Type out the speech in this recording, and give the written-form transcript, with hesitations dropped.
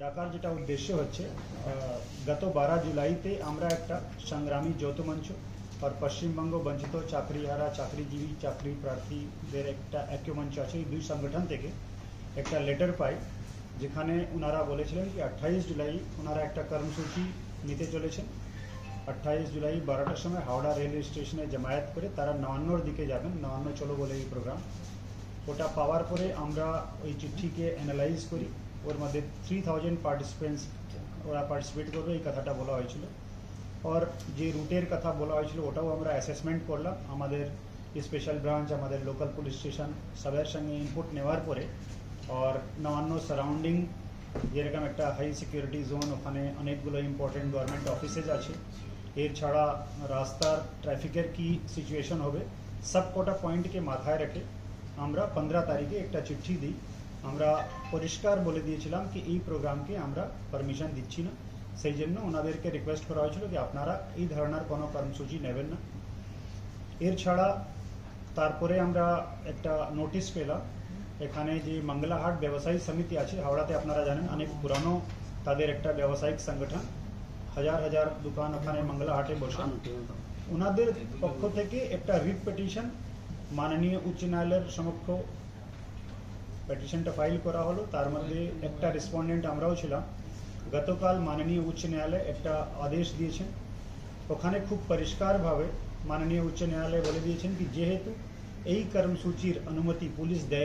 ডাকার যেটা উদ্দেশ্য হচ্ছে গত 12 জুলাইতে আমরা একটা সংগ্রামী যৌথ মঞ্চ আর পশ্চিমবঙ্গ বঞ্চিত চাকরিহারা চাকরিজীবী চাকরি প্রার্থীদের একটা ঐক্য মঞ্চ আছে এই দুই সংগঠন থেকে একটা লেটার পাই যেখানে ওনারা বলেছিলেন কি 28 জুলাই ওনারা একটা কর্মসূচি নিতে চলেছেন। 28 জুলাই 12টার সময় হাওড়া রেলওয়ে স্টেশনে জমায়েত করে তারা নবান্নর দিকে যাবেন। নবান্ন চলো বলে এই প্রোগ্রাম ওটা পাওয়ার পরে আমরা ওই চিঠিকে অ্যানালাইজ করি। ওর মধ্যে 3000 পার্টিসিপেন্টস ওরা পার্টিসিপেট করবে এই কথাটা বলা হয়েছিল। আর যে রুটের কথা বলা হয়েছিল ওটাও আমরা অ্যাসেসমেন্ট করলাম। আমাদের স্পেশাল ব্রাঞ্চ আমাদের লোকাল পুলিশ স্টেশন সবার সঙ্গে ইনপুট নেওয়ার পরে আর নবান্ন সারাউন্ডিং যেরকম একটা হাই সিকিউরিটি জোন ওখানে অনেকগুলো ইম্পর্টেন্ট গভর্নমেন্ট অফিসেস আছে। এর ছাড়া রাস্তার ট্রাফিকের কি সিচুয়েশন হবে সব কটা পয়েন্টকে মাথায় রেখে আমরা 15 তারিখে একটা চিঠি দিই। আমরা পরিষ্কার বলে দিয়েছিলাম কি এই প্রোগ্রামকে আমরা পারমিশন দিচ্ছি না, সেই জন্য ওনাদেরকে রিকোয়েস্ট করা হয়েছিল যে আপনারা এই ধরনের কোনো কর্মসূচি নেবেন না। এর ছাড়া তারপরে আমরা একটা নোটিশ পেলাম এখানে যে মঙ্গলাহাট ব্যবসায়ী সমিতি আছে হাওড়াতে, আপনারা জানেন অনেক পুরানো তাদের একটা ব্যবসায়িক সংগঠন, হাজার হাজার দোকান ওখানে মঙ্গলাহাটে বসে। ওনাদের পক্ষ থেকে একটা রিট পিটিশন মাননীয় উচ্চ ন্যায়ালয়ের সমক্ষ পিটিশনটা ফাইল করা হলো। তার মধ্যে একটা রেসপন্ডেন্ট আমরাও ছিলাম। গতকাল মাননীয় উচ্চ ন্যায়ালয় একটা আদেশ দিয়েছেন, ওখানে খুব পরিষ্কারভাবে মাননীয় উচ্চ ন্যায়ালয় বলে দিয়েছেন কি যেহেতু এই কর্মসূচির অনুমতি পুলিশ দেয়